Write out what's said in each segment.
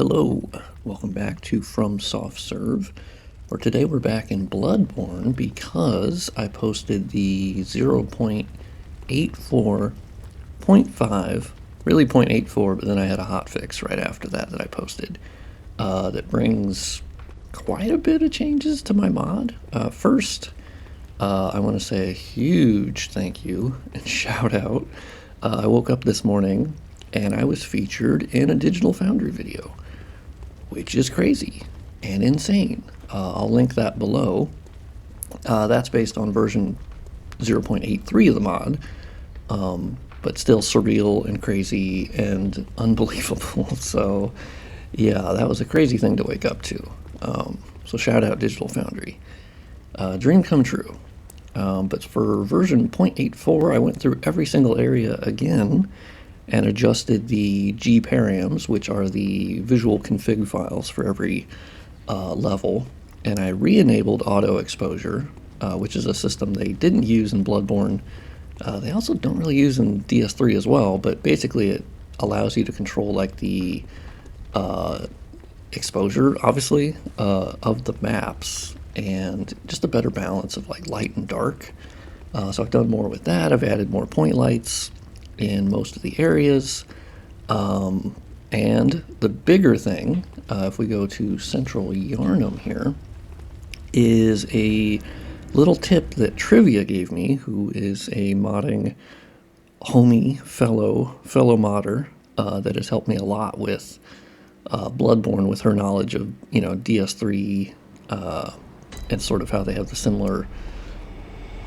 Hello, welcome back to From Soft Serve. For today we're back in Bloodborne because I posted the 0.84.5, really 0.84, but then I had a hotfix right after that I posted that brings quite a bit of changes to my mod. First, I want to say a huge thank you and shout out. I woke up this morning and I was featured in a Digital Foundry video, which is crazy and insane. I'll link that below. That's based on version 0.83 of the mod, but still surreal and crazy and unbelievable. So yeah, that was a crazy thing to wake up to. So shout out Digital Foundry. Dream come true. But for version 0.84, I went through every single area again and adjusted the G-params, which are the visual config files for every level, and I re-enabled auto exposure, which is a system they didn't use in Bloodborne. They also don't really use in DS3 as well, but basically it allows you to control like the exposure, obviously, of the maps, and just a better balance of like light and dark. So I've done more with that. I've added more point lights in most of the areas, and the bigger thing, if we go to Central Yharnam here, is a little tip that Trivia gave me, who is a modding homie, fellow modder, that has helped me a lot with Bloodborne, with her knowledge of, you know, DS3, and sort of how they have the similar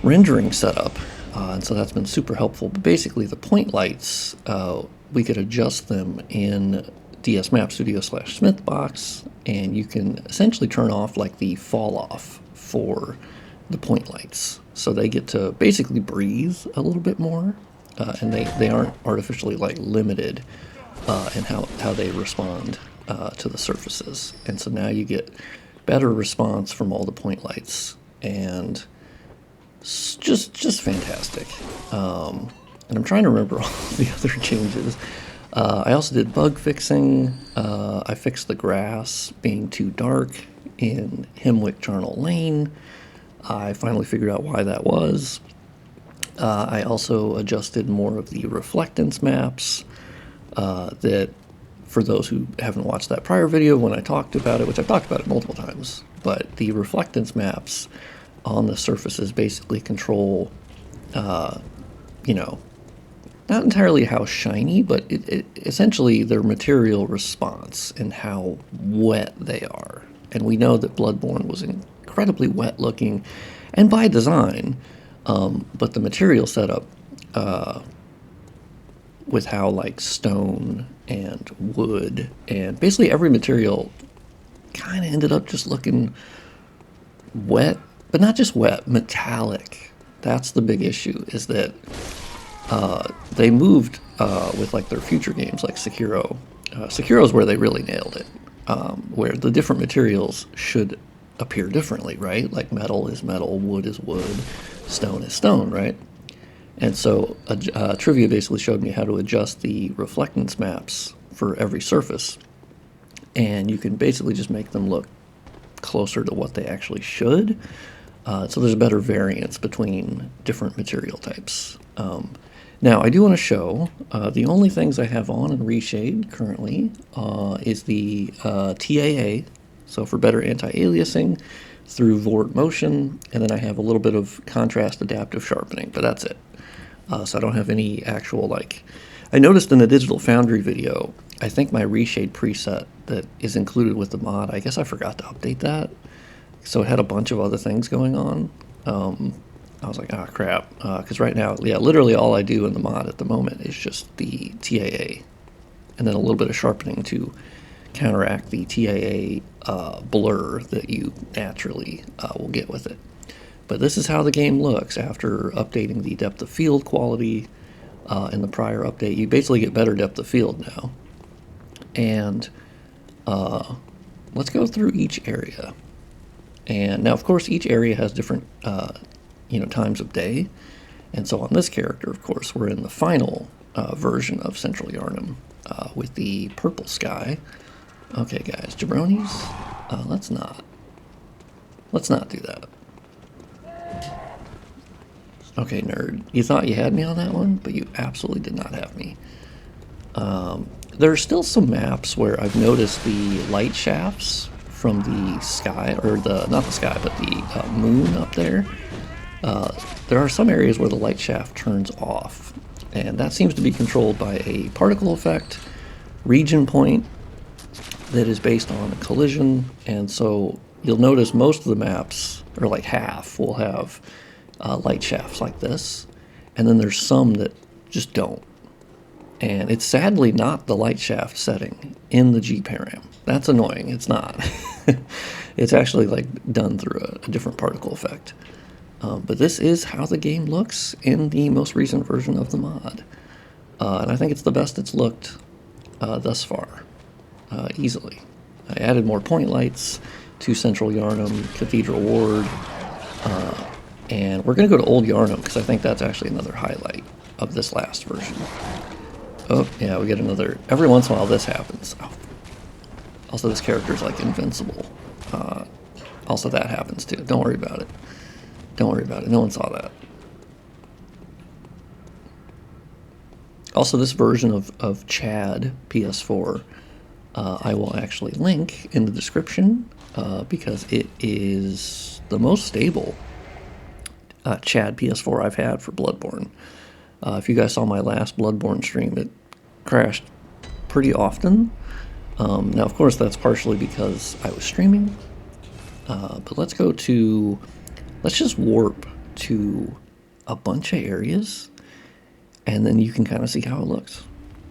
rendering setup. And so that's been super helpful. But basically the point lights, we could adjust them in DS Map Studio / Smithbox, and you can essentially turn off like the fall off for the point lights. So they get to basically breathe a little bit more, and they aren't artificially like limited in how they respond to the surfaces. And so now you get better response from all the point lights, and just fantastic. And I'm trying to remember all the other changes. I also did bug fixing. I fixed the grass being too dark in Hemwick Charnel Lane. I finally figured out why that was. I also adjusted more of the reflectance maps, that for those who haven't watched that prior video when I talked about it, which I've talked about it multiple times, but the reflectance maps on the surfaces basically control, you know, not entirely how shiny, but it essentially their material response and how wet they are. And we know that Bloodborne was incredibly wet looking, and by design, but the material setup, with how like stone and wood and basically every material kind of ended up just looking wet, but not just wet, metallic. That's the big issue, is that they moved with like their future games like Sekiro. Sekiro's where they really nailed it, where the different materials should appear differently, right? Like metal is metal, wood is wood, stone is stone, right? And so Trivia basically showed me how to adjust the reflectance maps for every surface, and you can basically just make them look closer to what they actually should. So there's a better variance between different material types. Now, I do want to show the only things I have on in Reshade currently is the TAA, so for better anti-aliasing through Vort motion, and then I have a little bit of contrast adaptive sharpening, but that's it. So I don't have any actual, like, I noticed in the Digital Foundry video, I think my Reshade preset that is included with the mod, I guess I forgot to update that. So it had a bunch of other things going on. I was like, ah, crap. Because right now, yeah, literally all I do in the mod at the moment is just the TAA. And then a little bit of sharpening to counteract the TAA blur that you naturally will get with it. But this is how the game looks after updating the depth of field quality in the prior update. You basically get better depth of field now. And let's go through each area. And now, of course, each area has different, times of day. And so on this character, of course, we're in the final version of Central Yharnam with the purple sky. Okay, guys, jabronis, let's not do that. Okay, nerd, you thought you had me on that one, but you absolutely did not have me. There are still some maps where I've noticed the light shafts from the sky, or not the sky, but the moon up there. There are some areas where the light shaft turns off, and that seems to be controlled by a particle effect region point that is based on a collision. And so you'll notice most of the maps, or like half, will have light shafts like this, and then there's some that just don't. And it's sadly not the light shaft setting in the GParam. That's annoying. It's not. It's actually like done through a different particle effect. But this is how the game looks in the most recent version of the mod. And I think it's the best it's looked thus far, easily. I added more point lights to Central Yharnam, Cathedral Ward, and we're going to go to Old Yharnam because I think that's actually another highlight of this last version. Oh, yeah, we get another... Every once in a while this happens. Oh. Also, this character is, like, invincible. Also, that happens, too. Don't worry about it. Don't worry about it. No one saw that. Also, this version of Chad PS4, I will actually link in the description because it is the most stable Chad PS4 I've had for Bloodborne. If you guys saw my last Bloodborne stream, it crashed pretty often. Now, of course, that's partially because I was streaming. But let's just warp to a bunch of areas, and then you can kind of see how it looks.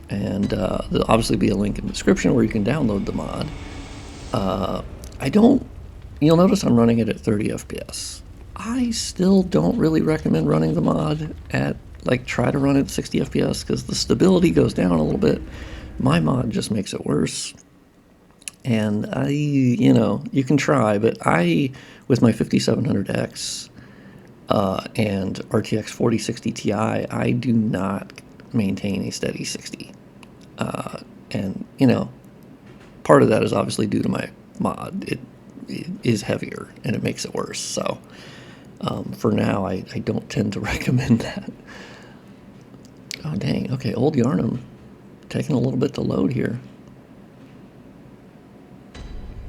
And there'll obviously be a link in the description where you can download the mod. You'll notice I'm running it at 30 FPS. I still don't really recommend running the mod at, try to run it at 60 FPS because the stability goes down a little bit. My mod just makes it worse. And you can try, but with my 5700X and RTX 4060 Ti, I do not maintain a steady 60. And, part of that is obviously due to my mod. It is heavier and it makes it worse. So for now, I don't tend to recommend that. Oh, dang. Okay, Old Yharnam. Taking a little bit to load here.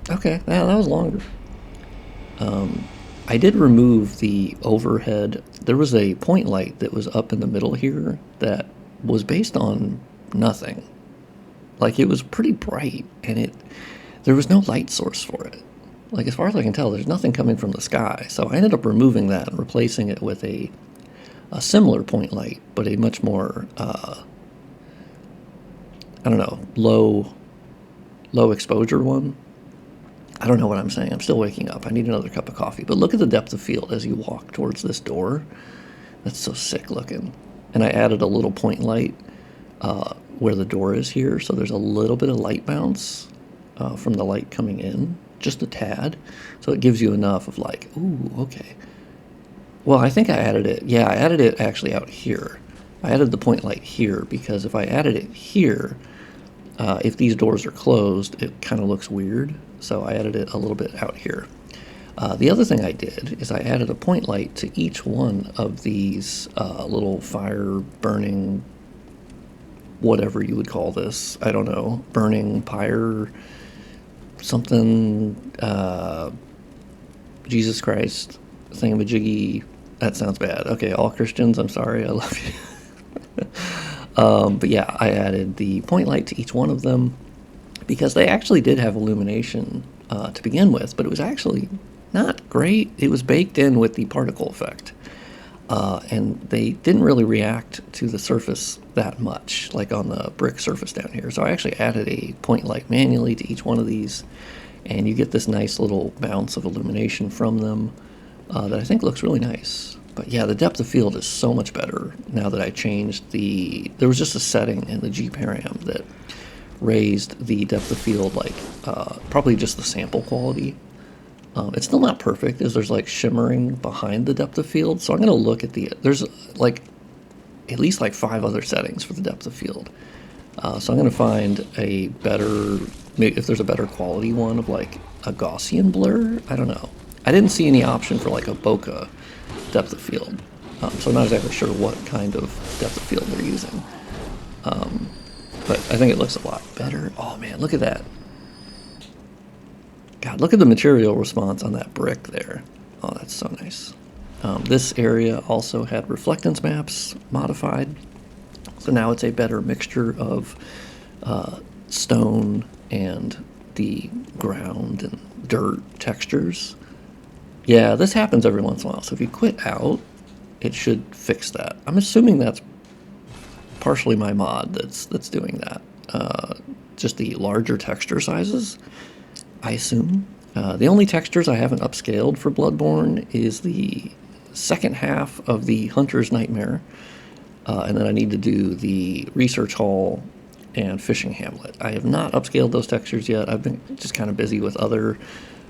Okay, that was longer. I did remove the overhead. There was a point light that was up in the middle here that was based on nothing. It was pretty bright, and there was no light source for it. As far as I can tell, there's nothing coming from the sky. So I ended up removing that and replacing it with a similar point light, but a much more, low exposure one. I don't know what I'm saying. I'm still waking up. I need another cup of coffee. But look at the depth of field as you walk towards this door. That's so sick looking. And I added a little point light where the door is here. So there's a little bit of light bounce from the light coming in. Just a tad. So it gives you enough of ooh, okay. Well, I think I added it. Yeah, I added it actually out here. I added the point light here because if I added it here, if these doors are closed, it kind of looks weird. So I added it a little bit out here. The other thing I did is I added a point light to each one of these little fire burning, whatever you would call this. I don't know, burning pyre, something, Jesus Christ, thingamajiggy. That sounds bad. Okay, all Christians, I'm sorry, I love you. But yeah, I added the point light to each one of them because they actually did have illumination to begin with, but it was actually not great. It was baked in with the particle effect, and they didn't really react to the surface that much, like on the brick surface down here. So I actually added a point light manually to each one of these, and you get this nice little bounce of illumination from them that I think looks really nice. But yeah, the depth of field is so much better now that I changed there was just a setting in the GParam that raised the depth of field, probably just the sample quality. It's still not perfect, as there's shimmering behind the depth of field. So I'm going to look at there's at least 5 other settings for the depth of field. So I'm going to find a better maybe if there's a better quality one of like a Gaussian blur. I don't know. I didn't see any option for like a bokeh depth of field, so I'm not exactly sure what kind of depth of field they're using. But I think it looks a lot better. Oh man, look at that. God, look at the material response on that brick there. Oh, that's so nice. This area also had reflectance maps modified, so now it's a better mixture of stone and the ground and dirt textures. Yeah, this happens every once in a while, so if you quit out, it should fix that. I'm assuming that's partially my mod that's doing that. Just the larger texture sizes, I assume. The only textures I haven't upscaled for Bloodborne is the second half of the Hunter's Nightmare, and then I need to do the Research Hall and Fishing Hamlet. I have not upscaled those textures yet. I've been just kind of busy with other,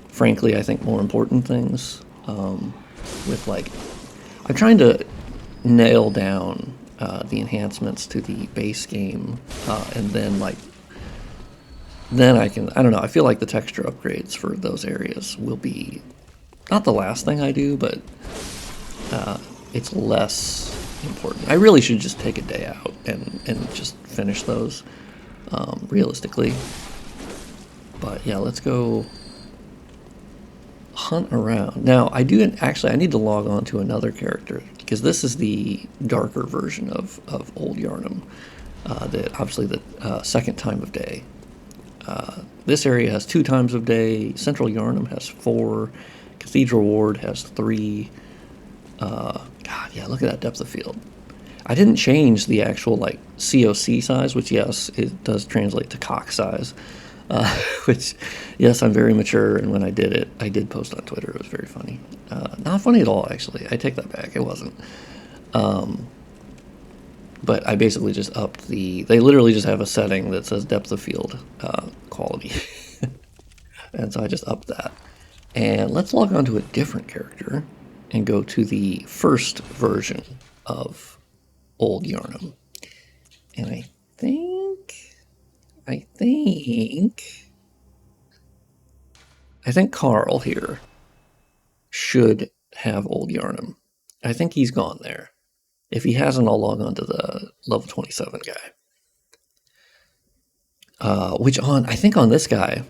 frankly, I think more important things. With like, I'm trying to nail down the enhancements to the base game, and then like, then I don't know, I feel like the texture upgrades for those areas will be not the last thing I do, but it's less important. I really should just take a day out and just finish those, realistically. But yeah, let's go hunt around. Now, I need to log on to another character, because this is the darker version of Old Yharnam, obviously the second time of day. This area has 2 times of day, Central Yharnam has 4, Cathedral Ward has 3. God, yeah, look at that depth of field. I didn't change the actual like COC size, which yes, it does translate to cock size. Which, yes, I'm very mature, and when I did it, I did post on Twitter. It was very funny. Not funny at all, actually. I take that back. It wasn't. But I basically just upped they literally just have a setting that says depth of field quality. And so I just upped that. And let's log on to a different character and go to the first version of Old Yharnam. And I think Carl here should have Old Yharnam. I think he's gone there. If he hasn't, I'll log on to the level 27 guy. I think on this guy,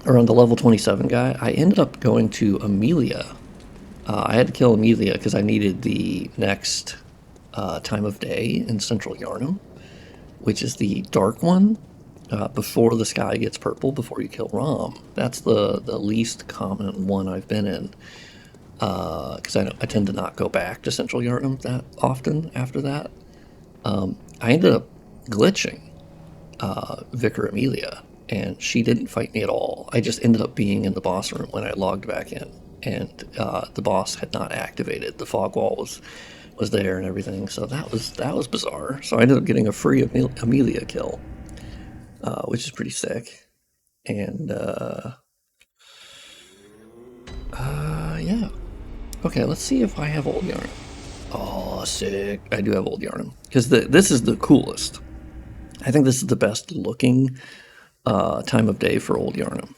or on the level 27 guy, I ended up going to Amelia. I had to kill Amelia because I needed the next time of day in Central Yharnam, which is the dark one, before the sky gets purple, before you kill Rom. That's the least common one I've been in, because I tend to not go back to Central Yharnam that often after that. I ended up glitching Vicar Amelia, and she didn't fight me at all. I just ended up being in the boss room when I logged back in, and the boss had not activated. The fog wall was there and everything, so that was bizarre. So I ended up getting a free Amelia kill, which is pretty sick. And yeah. Okay, let's see if I have Old Yharnam. Oh, sick. I do have Old Yharnam, because this is the coolest. I think this is the best looking time of day for Old Yharnam,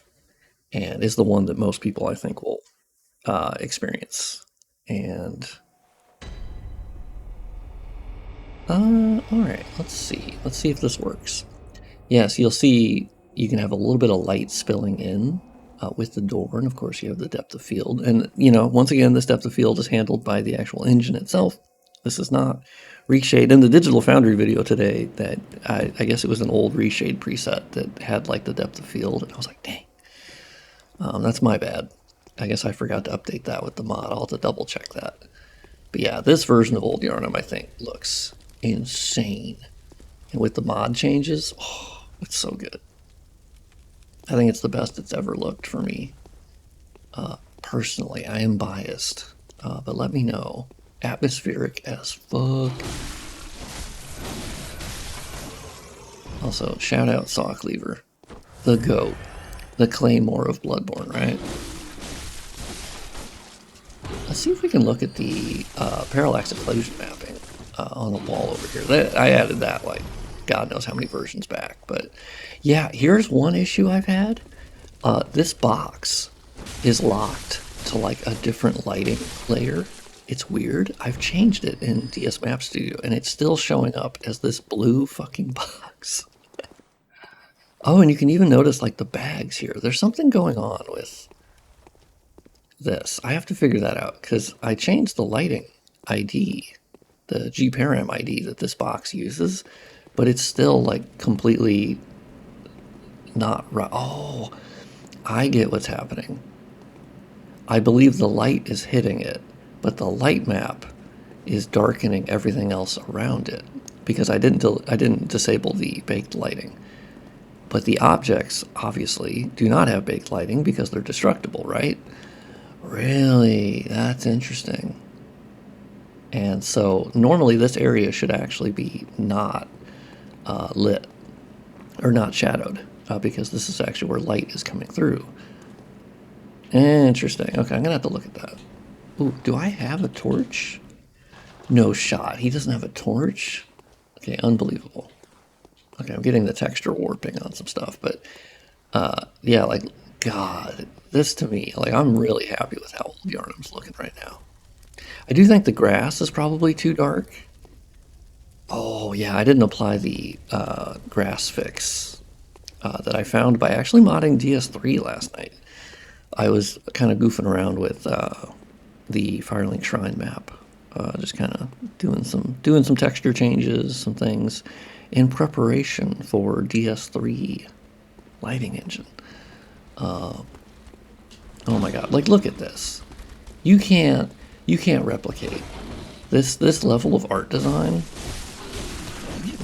and is the one that most people, I think, will experience. And alright, let's see if this works. Yes, you'll see you can have a little bit of light spilling in with the door, and of course you have the depth of field. And, you know, once again, this depth of field is handled by the actual engine itself. This is not Reshade. In the Digital Foundry video today, that I guess it was an old Reshade preset that had like the depth of field, and I was like, dang, that's my bad. I guess I forgot to update that with the mod. I'll have to double check that. But yeah, this version of Old Yharnam, I think, looks insane. And with the mod changes, oh, it's so good. I think it's the best it's ever looked for me. Personally, I am biased, but let me know. Atmospheric as fuck. Also, shout out Saw Cleaver, the GOAT, the Claymore of Bloodborne, right? Let's see if we can look at the Parallax occlusion mapping on the wall over here. I added that like God knows how many versions back. But yeah, here's one issue I've had. This box is locked to like a different lighting layer. It's weird. I've changed it in DS Map Studio, and it's still showing up as this blue fucking box. Oh, and you can even notice like the bags here. There's something going on with this. I have to figure that out because I changed the lighting ID, the GParam ID that this box uses, but it's still like completely not right. Oh, I get what's happening. I believe the light is hitting it, but the light map is darkening everything else around it because I didn't disable the baked lighting. But the objects obviously do not have baked lighting because they're destructible, right? Really? That's interesting. And so normally this area should actually be not lit or not shadowed because this is actually where light is coming through. Interesting. Okay, I'm gonna have to look at that. Ooh, do I have a torch? No shot. He doesn't have a torch? Okay, unbelievable. Okay, I'm getting the texture warping on some stuff, but yeah, like, God, this to me, like, I'm really happy with how old Yharnam's looking right now. I do think the grass is probably too dark. Oh, yeah, I didn't apply the grass fix that I found by actually modding DS3 last night. I was kind of goofing around with the Firelink Shrine map, just kind of doing some texture changes, some things in preparation for DS3 lighting engine. Oh my God! Like, look at this. You can't replicate this level of art design.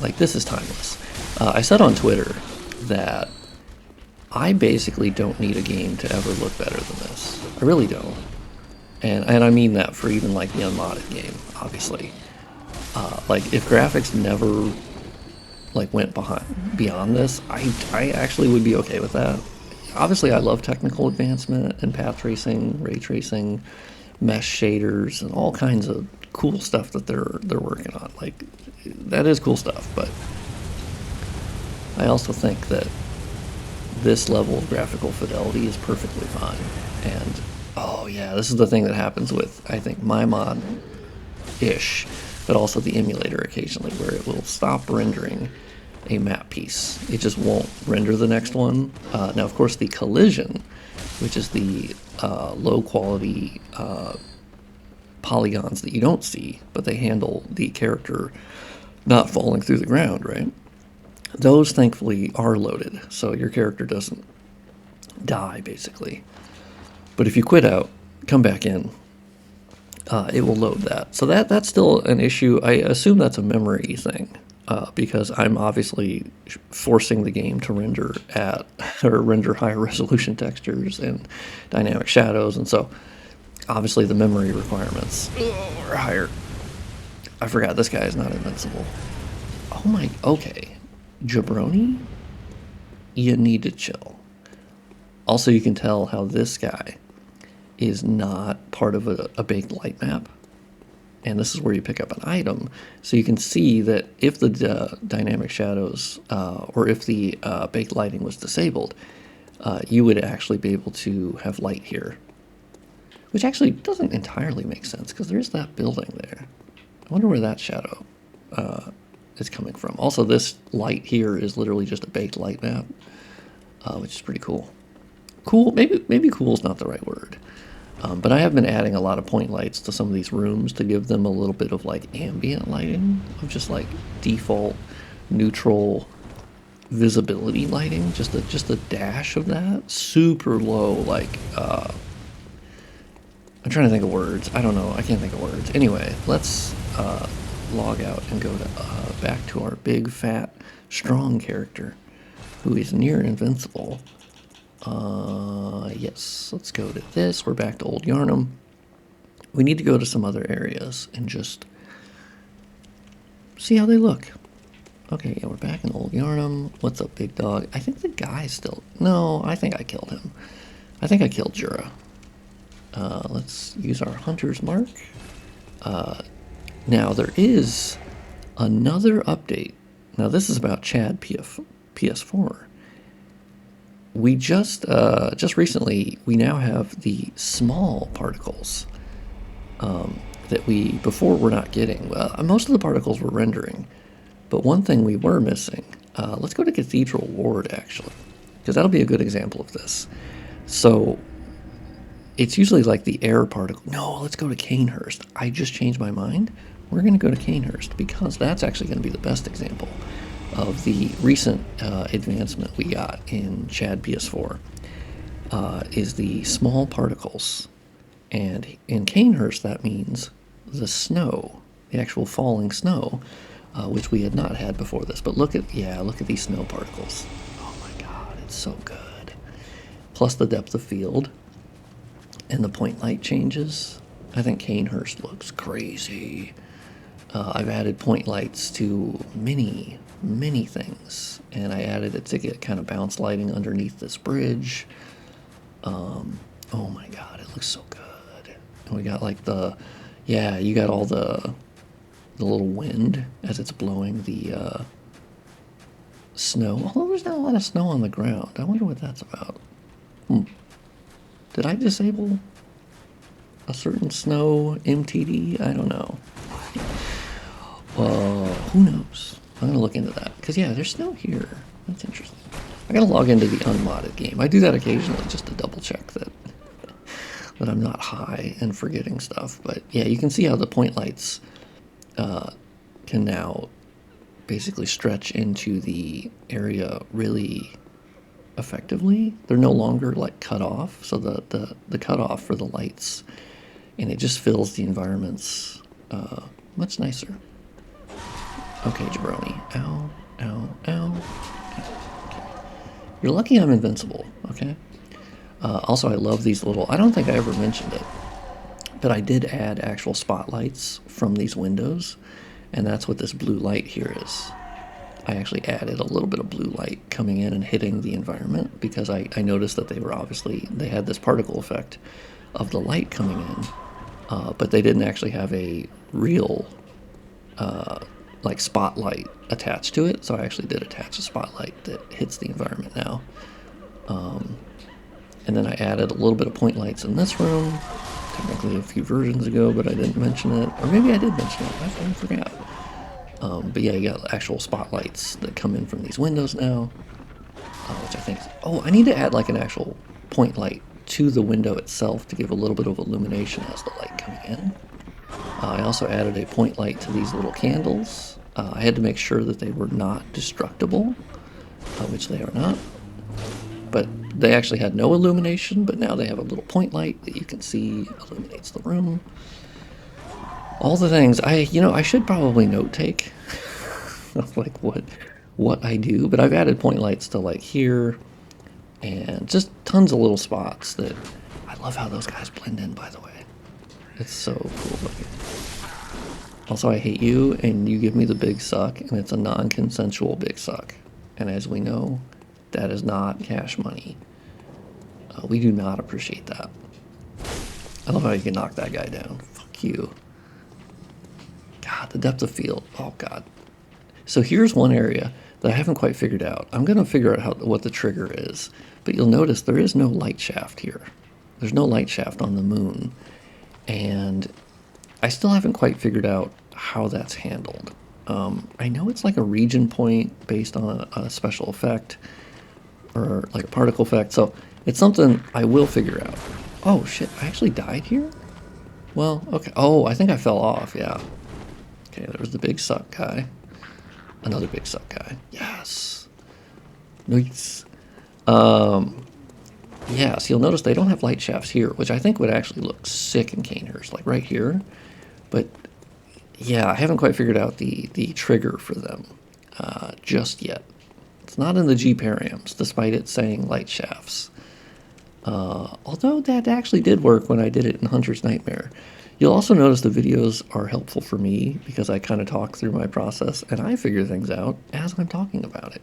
Like, this is timeless. I said on Twitter that I basically don't need a game to ever look better than this. I really don't. And I mean that for even like the unmodded game, obviously. Like, if graphics never like went beyond this, I actually would be okay with that. Obviously, I love technical advancement and path tracing, ray tracing, mesh shaders, and all kinds of cool stuff that they're working on. Like, that is cool stuff, but I also think that this level of graphical fidelity is perfectly fine. And oh yeah, this is the thing that happens with, I think, my mod-ish, but also the emulator occasionally, where it will stop rendering a map piece. It just won't render the next one. Now, of course, the collision, which is the low quality polygons that you don't see, but they handle the character not falling through the ground, right? Those, thankfully, are loaded, so your character doesn't die, basically. But if you quit out, come back in, it will load that. So that's still an issue. I assume that's a memory thing, because I'm obviously forcing the game to render render higher resolution textures and dynamic shadows, and so obviously the memory requirements are higher. I forgot this guy is not invincible. Oh my, okay. Jabroni, you need to chill. Also, you can tell how this guy is not part of a baked light map. And this is where you pick up an item. So you can see that if the dynamic shadows, or if the baked lighting was disabled, you would actually be able to have light here. Which actually doesn't entirely make sense, because there's that building there. I wonder where that shadow is coming from. Also, this light here is literally just a baked light map, which is pretty cool. Cool, maybe cool is not the right word. But I have been adding a lot of point lights to some of these rooms to give them a little bit of like ambient lighting, of just like default neutral visibility lighting, just a dash of that, super low, like I'm trying to think of words. I don't know. I can't think of words. Anyway, let's log out and go to back to our big, fat, strong character who is near invincible. Yes, let's go to this. We're back to Old Yharnam. We need to go to some other areas and just see how they look. Okay, yeah, we're back in Old Yharnam. What's up, big dog? I think the guy's still... No, I think I killed him. I think I killed Jura. Let's use our hunter's mark. Now, there is another update Now this is about Chad PS4. We just recently, we now have the small particles that we before were not getting. Most of the particles were rendering, but one thing we were missing. Let's go to Cathedral Ward actually, because that'll be a good example of this. So it's usually like the air particle. No, let's go to Cainhurst. I just changed my mind. We're going to go to Cainhurst because that's actually going to be the best example of the recent advancement we got in Chad PS4 is the small particles. And in Cainhurst, that means the snow, the actual falling snow, which we had not had before this. But look at these snow particles. Oh my God, it's so good. Plus the depth of field and the point light changes. I think Cainhurst looks crazy. I've added point lights to many things, and I added it to get kind of bounce lighting underneath this bridge. Oh my God, it looks so good. And we got like you got all the little wind as it's blowing the snow. Although there's not a lot of snow on the ground. I wonder what that's about. Did I disable a certain snow MTD? I don't know. Who knows? I'm going to look into that. Because, yeah, there's snow here. That's interesting. I got to log into the unmodded game. I do that occasionally just to double check that I'm not high and forgetting stuff. But, yeah, you can see how the point lights can now basically stretch into the area really effectively. They're no longer, like, cut off. So the cutoff for the lights, and it just fills the environments much nicer. Okay, jabroni. Ow, ow, ow. Okay. You're lucky I'm invincible, okay? Also, I love these little... I don't think I ever mentioned it, but I did add actual spotlights from these windows, and that's what this blue light here is. I actually added a little bit of blue light coming in and hitting the environment because I noticed that they had this particle effect of the light coming in, but they didn't actually have a real... like spotlight attached to it, so I actually did attach a spotlight that hits the environment now. And then I added a little bit of point lights in this room, technically a few versions ago, but I didn't mention it, or maybe I did mention it, I forgot. But yeah, you got actual spotlights that come in from these windows now, which I think is, I need to add like an actual point light to the window itself to give a little bit of illumination as the light coming in. I also added a point light to these little candles. I had to make sure that they were not destructible, which they are not. But they actually had no illumination, but now they have a little point light that you can see illuminates the room. All the things. I should probably note take of like what I do, but I've added point lights to like here and just tons of little spots that I love how those guys blend in, by the way. It's so cool looking. Also, I hate you, and you give me the big suck, and it's a non-consensual big suck. And as we know, that is not cash money. We do not appreciate that. I love how you can knock that guy down. Fuck you. God, the depth of field. Oh, God. So here's one area that I haven't quite figured out. I'm going to figure out what the trigger is. But you'll notice there is no light shaft here. There's no light shaft on the moon. And I still haven't quite figured out how that's handled. I know it's like a region point based on a special effect or like a particle effect, so it's something I will figure out. Oh shit, I actually died here? Well, okay. Oh, I think I fell off, yeah. Okay, there was the big suck guy. Another big suck guy. Yes. Nice. Yeah, so you'll notice they don't have light shafts here, which I think would actually look sick in Cainhurst, like right here. But yeah, I haven't quite figured out the trigger for them just yet. It's not in the G params, despite it saying light shafts. Although that actually did work when I did it in Hunter's Nightmare. You'll also notice the videos are helpful for me because I kind of talk through my process and I figure things out as I'm talking about it.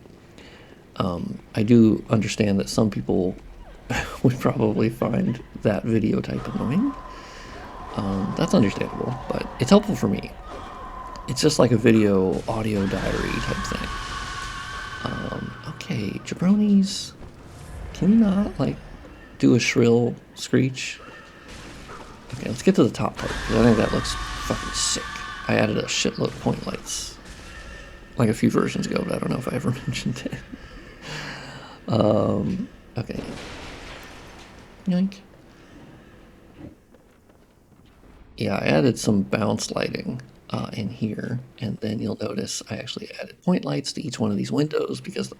I do understand that some people would probably find that video type annoying. That's understandable, but it's helpful for me. It's just like a video audio diary type thing. Jabronis, can you not, like, do a shrill screech? Okay, let's get to the top part, because I think that looks fucking sick. I added a shitload of point lights, like a few versions ago, but I don't know if I ever mentioned it. Okay. Yoink. Yeah, I added some bounce lighting in here, and then you'll notice I actually added point lights to each one of these windows because,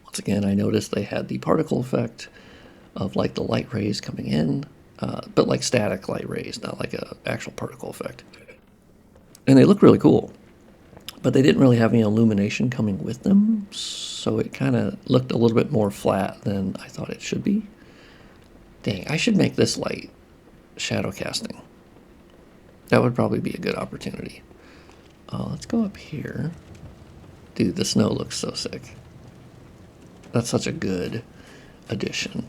once again, I noticed they had the particle effect of like the light rays coming in, but like static light rays, not like a actual particle effect. And they look really cool, but they didn't really have any illumination coming with them, so it kind of looked a little bit more flat than I thought it should be. Dang, I should make this light shadow casting. That would probably be a good opportunity. Let's go up here. Dude, the snow looks so sick. That's such a good addition.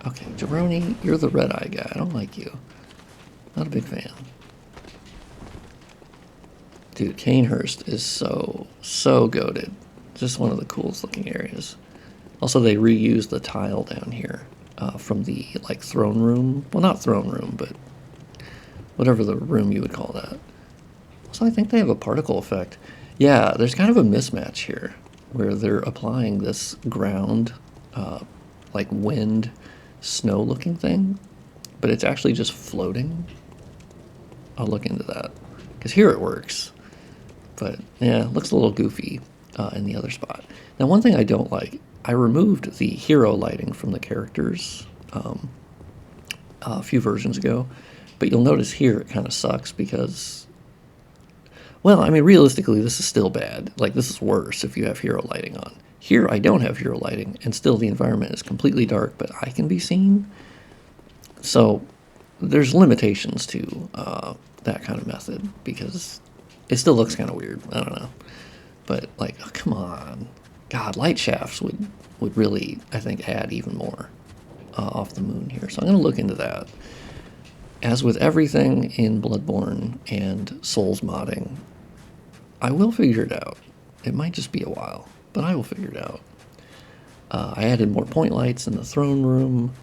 Okay, Jabroni, you're the red-eye guy. I don't like you. Not a big fan. Dude, Cainhurst is so goated. Just one of the coolest looking areas. Also, they reused the tile down here from the, like, throne room. Well, not throne room, but whatever the room you would call that. So I think they have a particle effect. Yeah, there's kind of a mismatch here where they're applying this ground, like wind, snow looking thing, but it's actually just floating. I'll look into that because here it works, but yeah, it looks a little goofy in the other spot. Now, one thing I don't like, I removed the hero lighting from the characters a few versions ago, but you'll notice here it kind of sucks because, well, I mean, realistically, this is still bad. Like, this is worse if you have hero lighting on. Here, I don't have hero lighting, and still the environment is completely dark, but I can be seen. So there's limitations to that kind of method because it still looks kind of weird. I don't know. But, like, oh, come on. God, light shafts would really, I think, add even more off the moon here. So I'm going to look into that. As with everything in Bloodborne and Souls modding, I will figure it out. It might just be a while, but I will figure it out. I added more point lights in the throne room.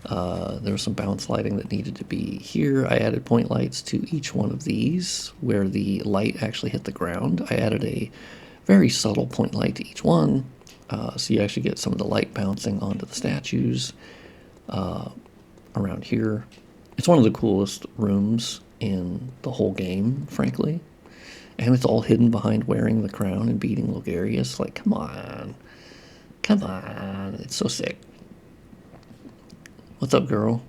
There was some bounce lighting that needed to be here. I added point lights to each one of these where the light actually hit the ground. I added a very subtle point light to each one, so you actually get some of the light bouncing onto the statues around here. It's one of the coolest rooms in the whole game, frankly. And it's all hidden behind wearing the crown and beating Logarius. Like, come on. Come on. It's so sick. What's up, girl?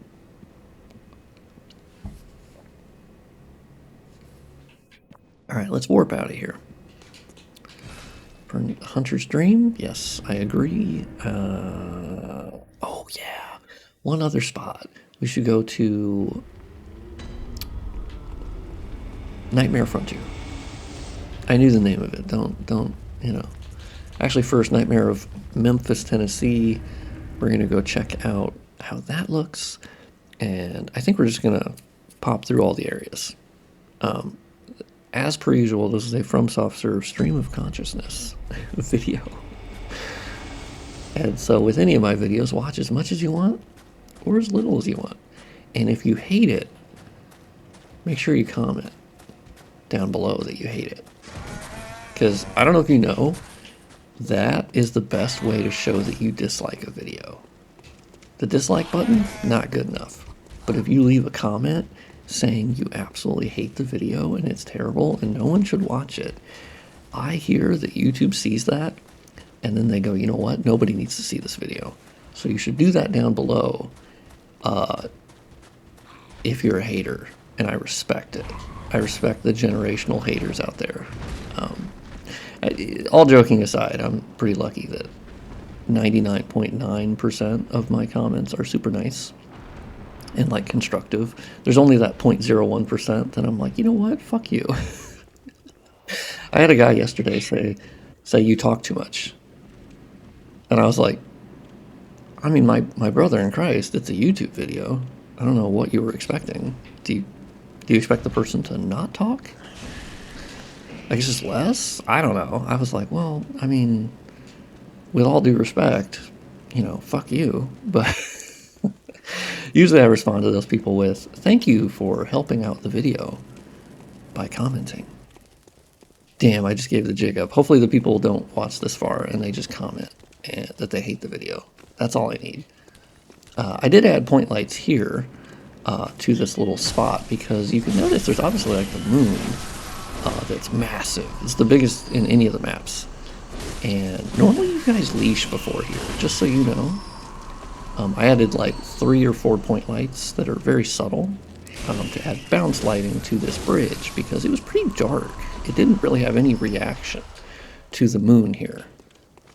All right, let's warp out of here. For Hunter's Dream? Yes, I agree. Oh, yeah. One other spot. We should go to Nightmare Frontier. I knew the name of it. Don't, you know. Actually, first, Nightmare of Memphis, Tennessee. We're going to go check out how that looks. And I think we're just going to pop through all the areas. As per usual, this is a FromSoft stream of consciousness video. And so with any of my videos, watch as much as you want or as little as you want. And if you hate it, make sure you comment down below that you hate it. Because I don't know if you know, that is the best way to show that you dislike a video. The dislike button, not good enough. But if you leave a comment saying you absolutely hate the video and it's terrible and no one should watch it, I hear that YouTube sees that and then they go, you know what, nobody needs to see this video. So you should do that down below if you're a hater, and I respect it. I respect the generational haters out there. All joking aside, I'm pretty lucky that 99.9% of my comments are super nice and like constructive. There's only that 0.01% that I'm like, you know what, fuck you. I had a guy yesterday say you talk too much, and I was like, I mean, my brother in Christ, it's a YouTube video. I don't know what you were expecting. Do you expect the person to not talk? Like, it's just less? I don't know. I was like, well, I mean, with all due respect, you know, fuck you. But usually I respond to those people with, thank you for helping out the video by commenting. Damn, I just gave the jig up. Hopefully the people don't watch this far and they just comment and that they hate the video. That's all I need. I did add point lights here to this little spot because you can notice there's obviously like the moon that's massive. It's the biggest in any of the maps. And normally you guys leash before here, just so you know. I added like 3 or 4 point lights that are very subtle to add bounce lighting to this bridge because it was pretty dark. It didn't really have any reaction to the moon here.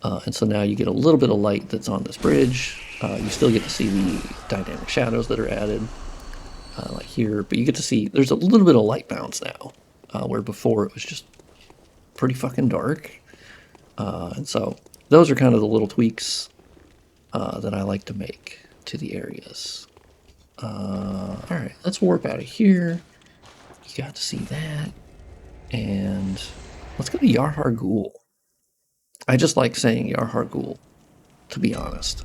And so now you get a little bit of light that's on this bridge. You still get to see the dynamic shadows that are added, like here, but you get to see there's a little bit of light bounce now, where before it was just pretty fucking dark. And so those are kind of the little tweaks that I like to make to the areas. Alright, let's warp out of here. You got to see that. And let's go to Yahar'gul. I just like saying Yahar'gul, to be honest.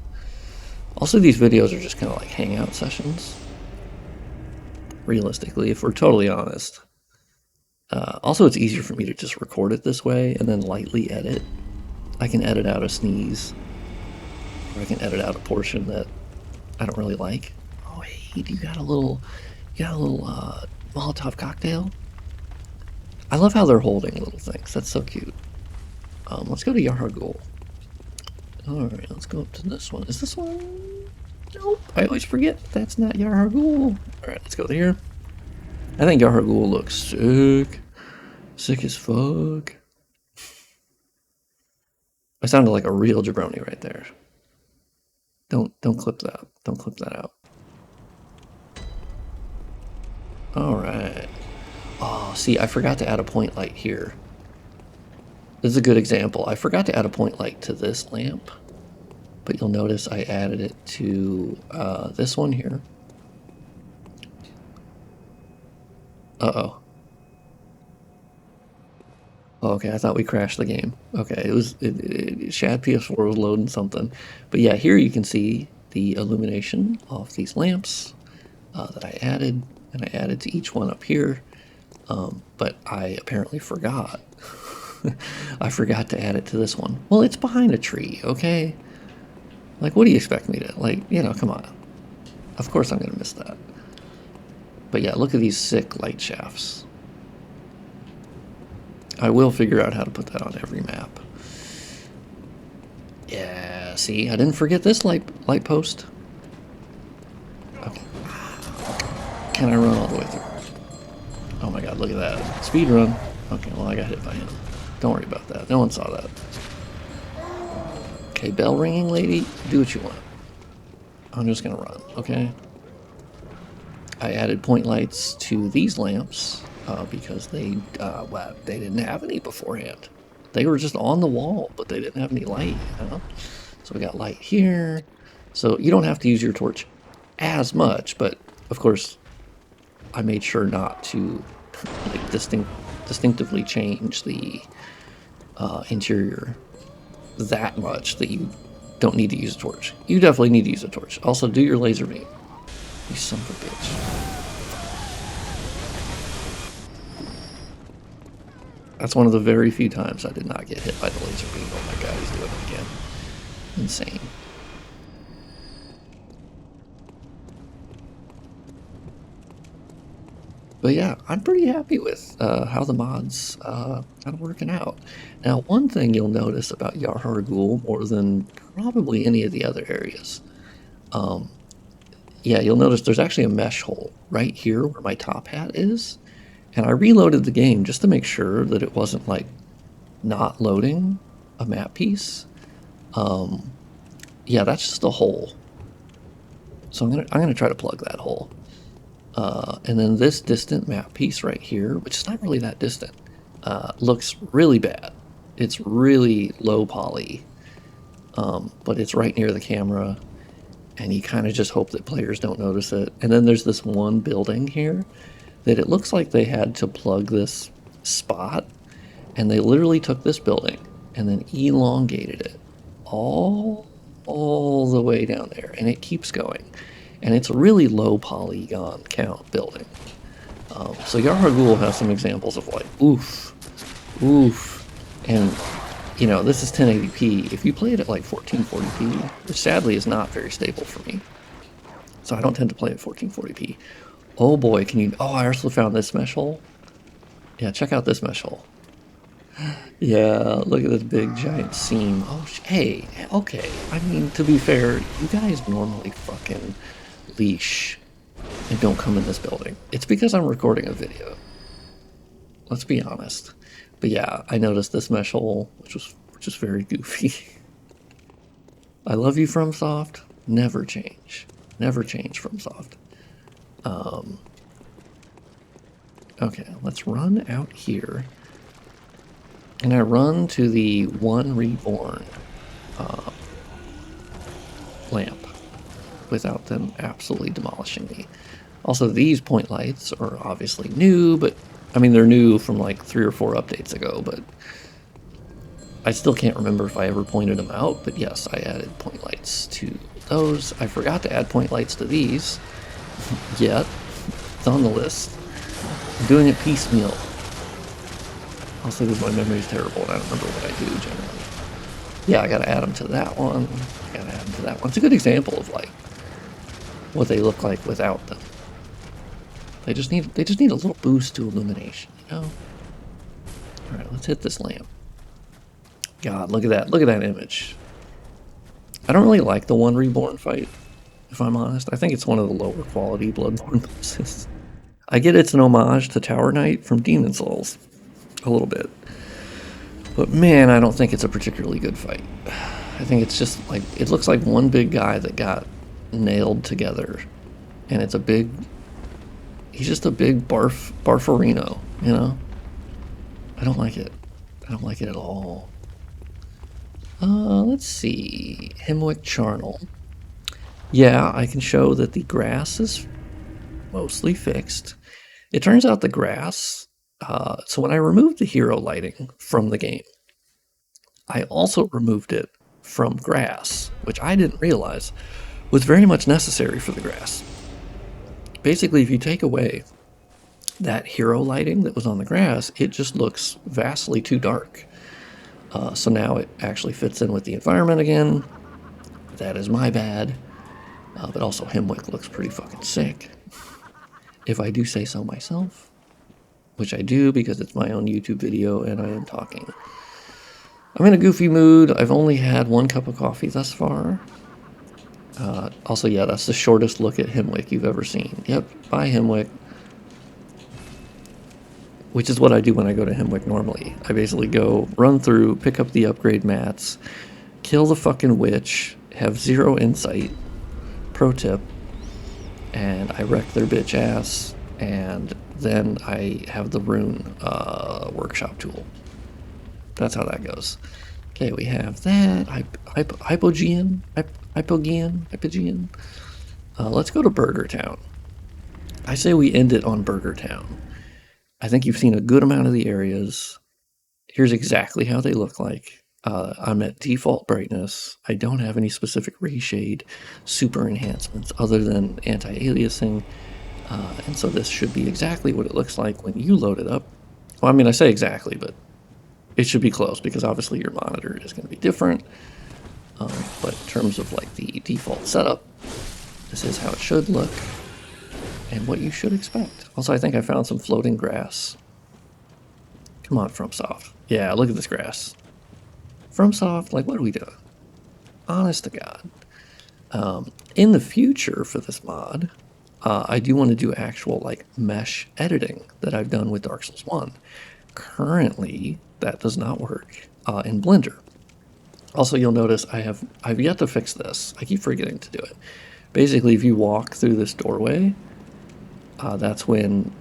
Also, these videos are just kind of like hangout sessions. Realistically, if we're totally honest. Also, it's easier for me to just record it this way and then lightly edit. I can edit out a sneeze. Or I can edit out a portion that I don't really like. Oh, hey, you got a little Molotov cocktail? I love how they're holding little things. That's so cute. Let's go to Yahar'gul. Alright, let's go up to this one. Is this one? Nope. I always forget that's not Yahar'gul. Alright, let's go there. I think Yahar'gul looks sick. Sick as fuck. I sounded like a real jabroni right there. Don't clip that. Don't clip that out. Alright. Oh, see, I forgot to add a point light here. This is a good example. I forgot to add a point light to this lamp, but you'll notice I added it to this one here. Uh-oh. Oh, okay, I thought we crashed the game. Okay, Shad PS4 was loading something. But yeah, here you can see the illumination of these lamps that I added, and I added to each one up here. But I apparently forgot. I forgot to add it to this one. Well, it's behind a tree, okay? Like, what do you expect me to, like, you know, come on. Of course I'm gonna miss that. But yeah, look at these sick light shafts. I will figure out how to put that on every map. Yeah, see, I didn't forget this light post. Okay. Can I run all the way through? Oh my god, look at that. Speed run. Okay, well, I got hit by him. Don't worry about that. No one saw that. Okay, bell ringing lady, do what you want. I'm just gonna run, okay? I added point lights to these lamps because they didn't have any beforehand. They were just on the wall, but they didn't have any light, you know? So we got light here. So you don't have to use your torch as much, but of course, I made sure not to like distinctively change the interior that much that you don't need to use a torch. You definitely need to use a torch. Also, do your laser beam. You son of a bitch. That's one of the very few times I did not get hit by the laser beam. Oh my god, he's doing it again. Insane. But yeah, I'm pretty happy with how the mods kind of working out. Now, one thing you'll notice about Yahar'gul more than probably any of the other areas, yeah, you'll notice there's actually a mesh hole right here where my top hat is. And I reloaded the game just to make sure that it wasn't like not loading a map piece. Yeah, that's just a hole. So I'm gonna try to plug that hole. And then this distant map piece right here, which is not really that distant, looks really bad. It's really low poly, but it's right near the camera, and you kind of just hope that players don't notice it. And then there's this one building here that it looks like they had to plug this spot, and they literally took this building and then elongated it all the way down there, and it keeps going. And it's a really low polygon count building. So Yahar'gul has some examples of like, oof, and you know, this is 1080p. If you play it at like 1440p, which sadly is not very stable for me, so I don't tend to play at 1440p. Oh boy, can you, oh, I also found this mesh hole. Yeah, check out this mesh hole. Yeah, look at this big giant seam. Oh, hey, okay. I mean, to be fair, you guys normally fucking leash and don't come in this building. It's because I'm recording a video. Let's be honest. But yeah, I noticed this mesh hole, which was very goofy. I love you, FromSoft. Never change. Never change, FromSoft. Okay, let's run out here. And I run to the one Reborn lamp without them absolutely demolishing me. Also, these point lights are obviously new, but I mean, they're new from like 3 or 4 updates ago, but I still can't remember if I ever pointed them out. But yes, I added point lights to those. I forgot to add point lights to these yet. It's on the list. I'm doing it piecemeal. Also, because my memory's terrible and I don't remember what I do generally. Yeah, I gotta add them to that one. I gotta add them to that one. It's a good example of like what they look like without them. They just need a little boost to illumination, you know? Alright, let's hit this lamp. God, look at that. Look at that image. I don't really like the one Reborn fight, if I'm honest. I think it's one of the lower quality Bloodborne bosses. I get it's an homage to Tower Knight from Demon Souls. A little bit. But man, I don't think it's a particularly good fight. I think it's just like, it looks like one big guy that got nailed together. And it's a big, he's just a big barfarino, you know? I don't like it. I don't like it at all. Let's see. Hemwick Charnel. Yeah, I can show that the grass is mostly fixed. It turns out the grass, so when I removed the hero lighting from the game, I also removed it from grass, which I didn't realize was very much necessary for the grass. Basically, if you take away that hero lighting that was on the grass, it just looks vastly too dark. So now it actually fits in with the environment again. That is my bad. But also Hemwick looks pretty fucking sick, if I do say so myself. Which I do because it's my own YouTube video and I am talking. I'm in a goofy mood. I've only had 1 cup of coffee thus far. Also, yeah, that's the shortest look at Hemwick you've ever seen. Yep, bye Hemwick. Which is what I do when I go to Hemwick normally. I basically go, run through, pick up the upgrade mats, kill the fucking witch, have 0 insight, pro tip, and I wreck their bitch ass, and then I have the rune workshop tool. That's how that goes. Okay, we have that, Hypogean. Let's go to Burger Town. I say we end it on Burger Town. I think you've seen a good amount of the areas. Here's exactly how they look like. I'm at default brightness. I don't have any specific reshade super enhancements other than anti-aliasing. And so this should be exactly what it looks like when you load it up. Well, I mean, I say exactly, but it should be close because obviously your monitor is going to be different. But in terms of like the default setup, this is how it should look. And what you should expect. Also, I think I found some floating grass. Come on, FromSoft. Yeah, look at this grass. FromSoft, like, what are we doing? Honest to God. In the future for this mod, I do want to do actual, like, mesh editing that I've done with Dark Souls 1. Currently, that does not work in Blender. Also, you'll notice I've yet to fix this. I keep forgetting to do it. Basically, if you walk through this doorway, that's when,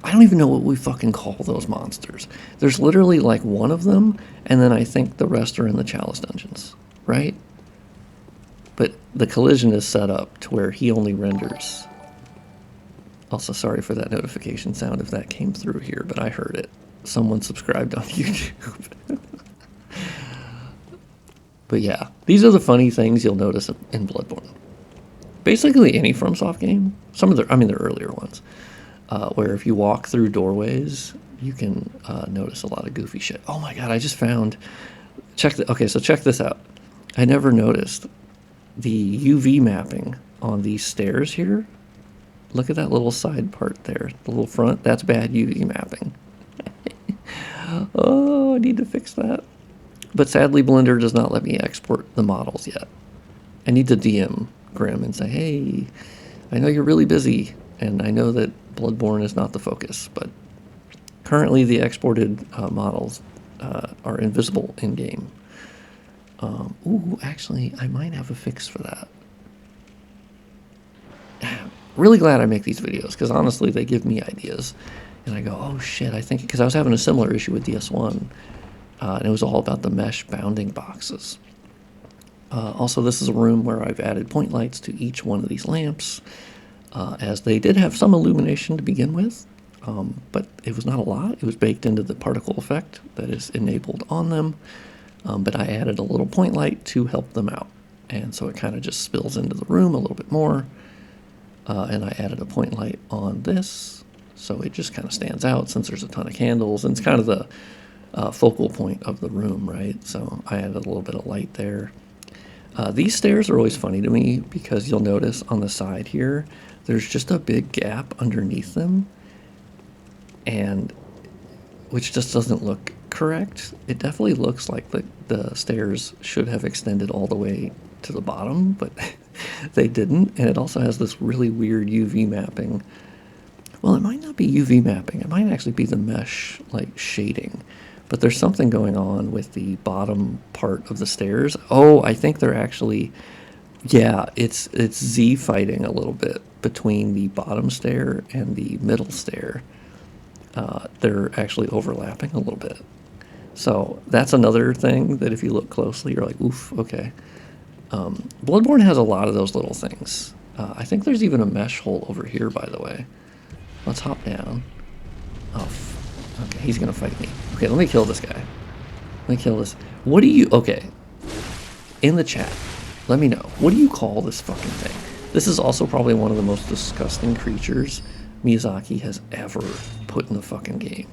I don't even know what we fucking call those monsters. There's literally like one of them, and then I think the rest are in the Chalice dungeons, right? But the collision is set up to where he only renders. Also, sorry for that notification sound if that came through here, but I heard it. Someone subscribed on YouTube. But yeah, these are the funny things you'll notice in Bloodborne. Basically any FromSoft game, some of their, I mean, their earlier ones, where if you walk through doorways, you can notice a lot of goofy shit. Oh my god, I just found, okay, so check this out. I never noticed the UV mapping on these stairs here. Look at that little side part there, the little front, that's bad UV mapping. Oh, I need to fix that. But sadly, Blender does not let me export the models yet. I need to DM Grim and say, hey, I know you're really busy, and I know that Bloodborne is not the focus, but currently the exported models are invisible in-game. Ooh, actually, I might have a fix for that. Really glad I make these videos, because honestly, they give me ideas. And I go, oh shit, I think, because I was having a similar issue with DS1, and it was all about the mesh bounding boxes. Also, this is a room where I've added point lights to each one of these lamps, as they did have some illumination to begin with, but it was not a lot. It was baked into the particle effect that is enabled on them, but I added a little point light to help them out, and so it kind of just spills into the room a little bit more, and I added a point light on this, so it just kind of stands out since there's a ton of candles, and it's kind of the focal point of the room, right? So I added a little bit of light there. These stairs are always funny to me because you'll notice on the side here, there's just a big gap underneath them, and which just doesn't look correct. It definitely looks like the stairs should have extended all the way to the bottom, but they didn't, and it also has this really weird UV mapping. Well, it might not be UV mapping. It might actually be the mesh, like, shading. But there's something going on with the bottom part of the stairs. Oh, I think they're actually... Yeah, it's Z fighting a little bit between the bottom stair and the middle stair. They're actually overlapping a little bit. So that's another thing that if you look closely, you're like, oof, okay. Bloodborne has a lot of those little things. I think there's even a mesh hole over here, by the way. Let's hop down. Oh, okay, he's gonna fight me. Okay, let me kill this guy. Let me kill this. What do you... Okay. In the chat, let me know. What do you call this fucking thing? This is also probably one of the most disgusting creatures Miyazaki has ever put in the fucking game.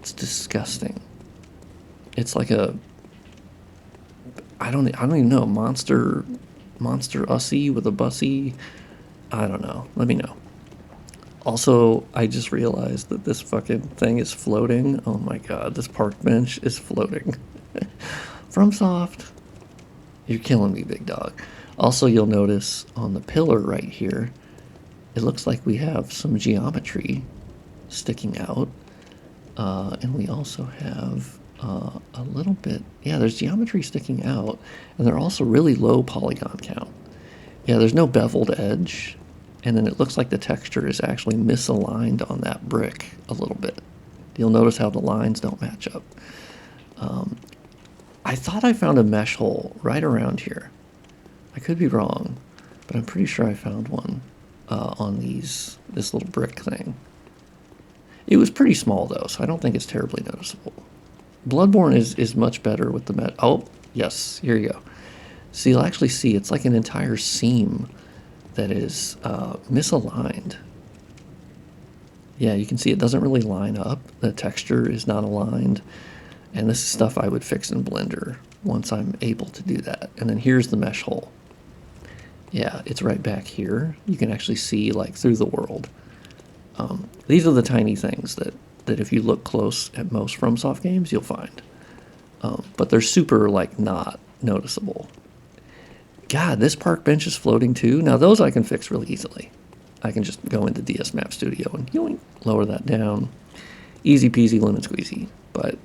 It's disgusting. It's like a... I don't even know. Monster Ussy with a bussy. I don't know. Let me know. Also, I just realized that this fucking thing is floating. Oh my god, this park bench is floating. FromSoft, you're killing me, big dog. Also, you'll notice on the pillar right here, it looks like we have some geometry sticking out. And we also have a little bit, yeah, there's geometry sticking out, and they're also really low polygon count. Yeah, there's no beveled edge. And then it looks like the texture is actually misaligned on that brick a little bit. You'll notice how the lines don't match up. I thought I found a mesh hole right around here. I could be wrong, but I'm pretty sure I found one on this little brick thing. It was pretty small though, so I don't think it's terribly noticeable. Bloodborne is much better with the oh, yes, here you go. So you'll actually see it's like an entire seam that is misaligned. Yeah, you can see it doesn't really line up. The texture is not aligned. And this is stuff I would fix in Blender once I'm able to do that. And then here's the mesh hole. Yeah, it's right back here. You can actually see like through the world. These are the tiny things that if you look close at most FromSoft games, you'll find. But they're super like not noticeable. God, this park bench is floating too. Now those I can fix really easily. I can just go into DS Map Studio and yoink, lower that down. Easy peasy lemon squeezy. But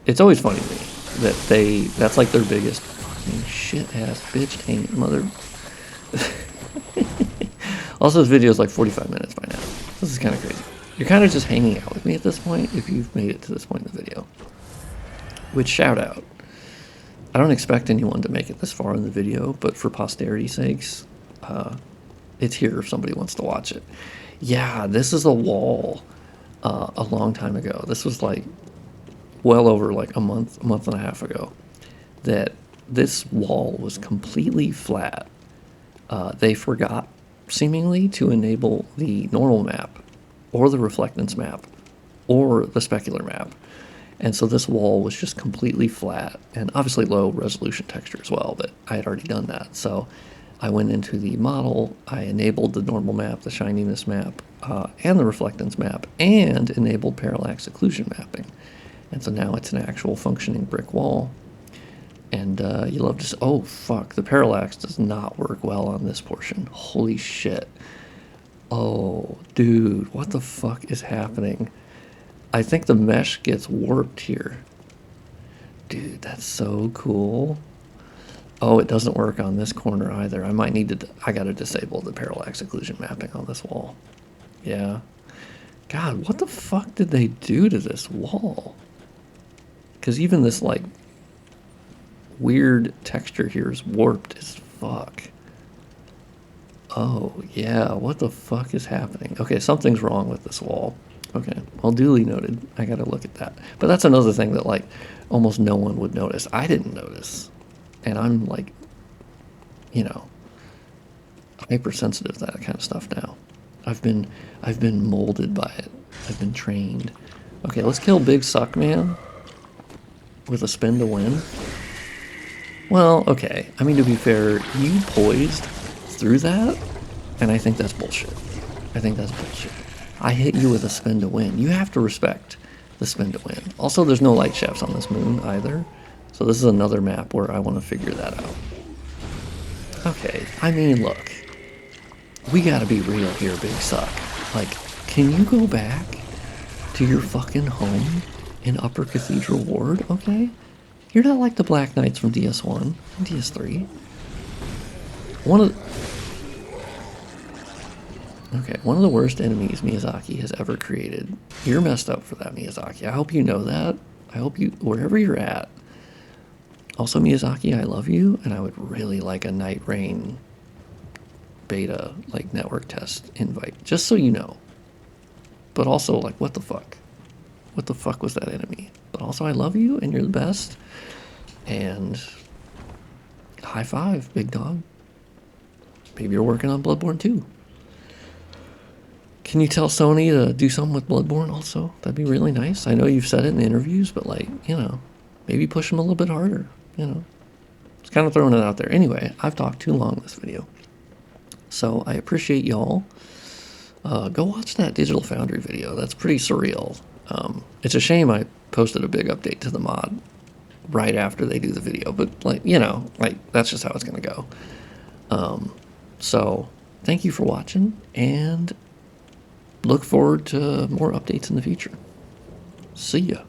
it's always funny to me that that's like their biggest fucking shit ass bitch taint mother. Also, this video is like 45 minutes by now. This is kind of crazy. You're kind of just hanging out with me at this point if you've made it to this point in the video. Which, shout out. I don't expect anyone to make it this far in the video, but for posterity's sakes, it's here if somebody wants to watch it. Yeah, this is a wall a long time ago. This was like well over like a month and a half ago that this wall was completely flat. They forgot, seemingly, to enable the normal map, or the reflectance map, or the specular map. And so this wall was just completely flat, and obviously low resolution texture as well, but I had already done that. So I went into the model, I enabled the normal map, the shininess map, and the reflectance map, and enabled parallax occlusion mapping. And so now it's an actual functioning brick wall. And you love to, oh fuck, the parallax does not work well on this portion. Holy shit. Oh, dude, what the fuck is happening? I think the mesh gets warped here. Dude, that's so cool. Oh, it doesn't work on this corner either. I might need to, I gotta disable the parallax occlusion mapping on this wall. Yeah. God, what the fuck did they do to this wall? Because even this, like, weird texture here is warped as fuck. Oh, yeah, what the fuck is happening? Okay, something's wrong with this wall. Okay, well, duly noted. I gotta look at that. But that's another thing that, like, almost no one would notice. I didn't notice. And I'm, like, you know, hypersensitive to that kind of stuff now. I've been molded by it. I've been trained. Okay, let's kill Big Suck Man with a spin to win. Well, okay. I mean, to be fair, you poised through that, and I think that's bullshit. I think that's bullshit. I hit you with a spin to win. You have to respect the spin to win. Also, there's no light shafts on this moon either, so this is another map where I want to figure that out. Okay, I mean, look. We gotta be real here, Big Suck. Like, can you go back to your fucking home in Upper Cathedral Ward, okay? You're not like the Black Knights from DS1 and DS3. One of the worst enemies Miyazaki has ever created. You're messed up for that, Miyazaki. I hope you know that. I hope you, wherever you're at. Also, Miyazaki, I love you, and I would really like a Night Rain beta, like, network test invite, just so you know. But also, like, what the fuck? What the fuck was that enemy? But also, I love you, and you're the best. And high five, big dog. Maybe you're working on Bloodborne too. Can you tell Sony to do something with Bloodborne also? That'd be really nice. I know you've said it in interviews, but, like, you know, maybe push them a little bit harder, you know. Just kind of throwing it out there. Anyway, I've talked too long this video. So I appreciate y'all. Go watch that Digital Foundry video. That's pretty surreal. It's a shame I posted a big update to the mod right after they do the video, but, like, you know, like, that's just how it's gonna go. So thank you for watching, and look forward to more updates in the future. See ya.